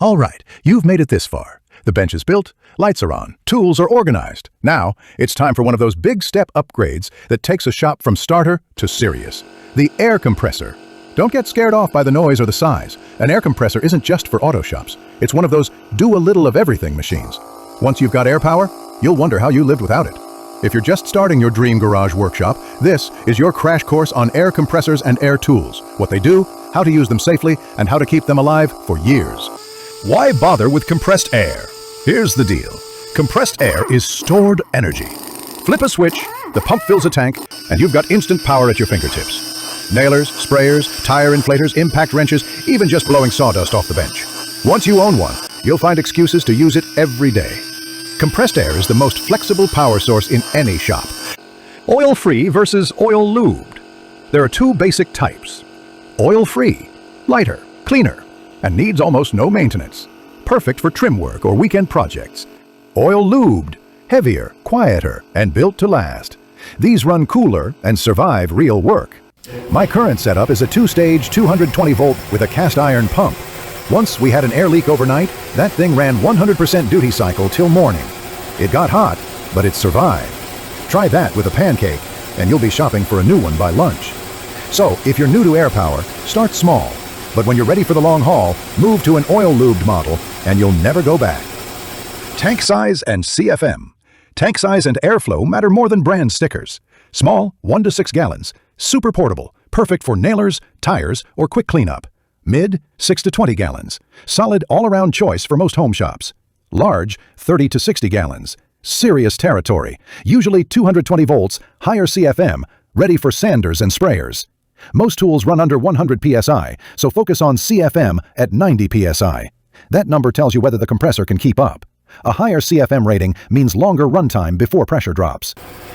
All right, you've made it this far. The bench is built, lights are on, tools are organized. Now, it's time for one of those big step upgrades that takes a shop from starter to serious. The air compressor. Don't get scared off by the noise or the size. An air compressor isn't just for auto shops. It's one of those do a little of everything machines. Once you've got air power, you'll wonder how you lived without it. If you're just starting your dream garage workshop, this is your crash course on air compressors and air tools, what they do, how to use them safely, and how to keep them alive for years. Why bother with compressed air? Here's the deal. Compressed air is stored energy. Flip a switch, the pump fills a tank, and you've got instant power at your fingertips. Nailers, sprayers, tire inflators, impact wrenches, even just blowing sawdust off the bench. Once you own one, you'll find excuses to use it every day. Compressed air is the most flexible power source in any shop. Oil-free versus oil-lubed. There are two basic types. Oil-free, lighter, cleaner, and needs almost no maintenance. Perfect for trim work or weekend projects. Oil-lubed, heavier, quieter, and built to last. These run cooler and survive real work. My current setup is a two-stage 220-volt with a cast iron pump. Once we had an air leak overnight, that thing ran 100% duty cycle till morning. It got hot, but it survived. Try that with a pancake, and you'll be shopping for a new one by lunch. So, if you're new to air power, start small. But when you're ready for the long haul, move to an oil-lubed model, and you'll never go back. Tank size and CFM. Tank size and airflow matter more than brand stickers. Small, 1 to 6 gallons. Super portable, perfect for nailers, tires, or quick cleanup. Mid, 6 to 20 gallons. Solid all-around choice for most home shops. Large, 30 to 60 gallons. Serious territory. Usually 220 volts, higher CFM, ready for sanders and sprayers. Most tools run under 100 PSI, so focus on CFM at 90 PSI. That number tells you whether the compressor can keep up. A higher CFM rating means longer runtime before pressure drops.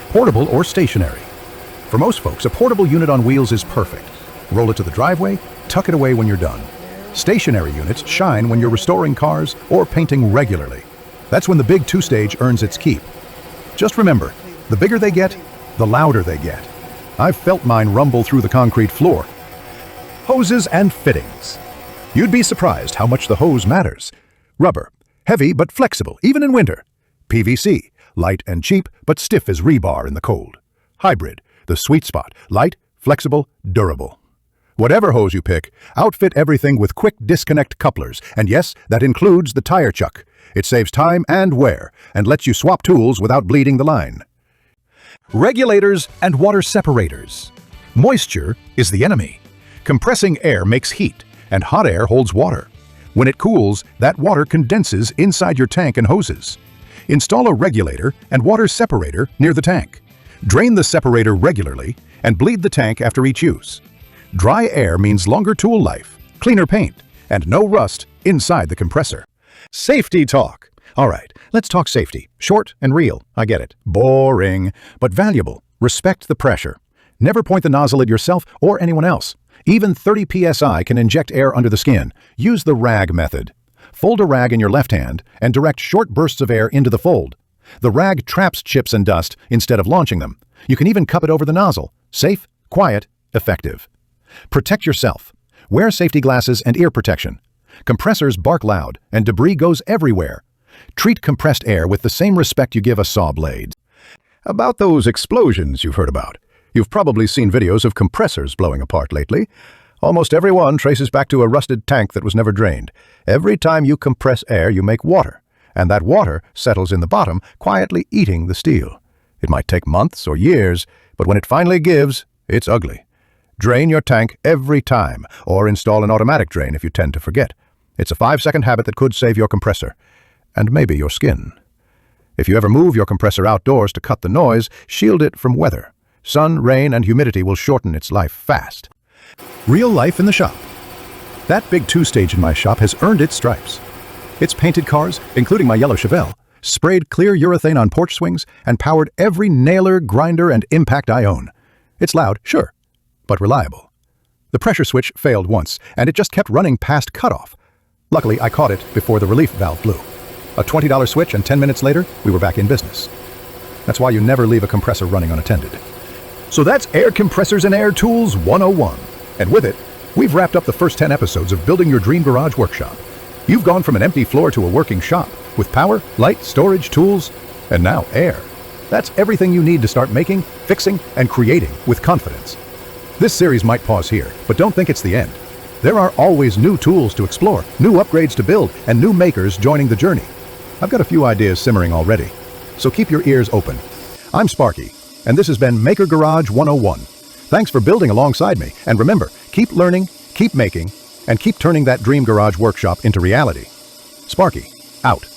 Portable or stationary. For most folks, a portable unit on wheels is perfect. Roll it to the driveway, tuck it away when you're done. Stationary units shine when you're restoring cars or painting regularly. That's when the big two-stage earns its keep. Just remember, the bigger they get, the louder they get. I've felt mine rumble through the concrete floor. Hoses and fittings. You'd be surprised how much the hose matters. Rubber, heavy but flexible, even in winter. PVC, light and cheap but stiff as rebar in the cold. Hybrid, the sweet spot, light, flexible, durable. Whatever hose you pick, outfit everything with quick disconnect couplers, and yes, that includes the tire chuck. It saves time and wear, and lets you swap tools without bleeding the line. Regulators and water separators. Moisture is the enemy. Compressing air makes heat, and hot air holds water. When it cools, that water condenses inside your tank and hoses. Install a regulator and water separator near the tank. Drain the separator regularly and bleed the tank after each use. Dry air means longer tool life, cleaner paint, and no rust inside the compressor. Safety talk. All right, let's talk safety. Short and real, I get it. Boring, but valuable. Respect the pressure. Never point the nozzle at yourself or anyone else. Even 30 PSI can inject air under the skin. Use the rag method. Fold a rag in your left hand and direct short bursts of air into the fold. The rag traps chips and dust instead of launching them. You can even cup it over the nozzle. Safe, quiet, effective. Protect yourself. Wear safety glasses and ear protection. Compressors bark loud and debris goes everywhere. Treat compressed air with the same respect you give a saw blade. About those explosions you've heard about. You've probably seen videos of compressors blowing apart lately. Almost every one traces back to a rusted tank that was never drained. Every time you compress air, you make water, and that water settles in the bottom, quietly eating the steel. It might take months or years, but when it finally gives, it's ugly. Drain your tank every time, or install an automatic drain if you tend to forget. It's a 5-second habit that could save your compressor, and maybe your skin. If you ever move your compressor outdoors to cut the noise, shield it from weather. Sun, rain, and humidity will shorten its life fast. Real life in the shop. That big two-stage in my shop has earned its stripes. Its painted cars, including my yellow Chevelle, sprayed clear urethane on porch swings, and powered every nailer, grinder, and impact I own. It's loud, sure, but reliable. The pressure switch failed once, and it just kept running past cutoff. Luckily, I caught it before the relief valve blew. A $20 switch, and 10 minutes later, we were back in business. That's why you never leave a compressor running unattended. So that's Air Compressors and Air Tools 101. And with it, we've wrapped up the first 10 episodes of Building Your Dream Garage Workshop. You've gone from an empty floor to a working shop, with power, light, storage, tools, and now air. That's everything you need to start making, fixing, and creating with confidence. This series might pause here, but don't think it's the end. There are always new tools to explore, new upgrades to build, and new makers joining the journey. I've got a few ideas simmering already, so keep your ears open. I'm Sparky, and this has been Maker Garage 101. Thanks for building alongside me, and remember, keep learning, keep making, and keep turning that dream garage workshop into reality. Sparky, out.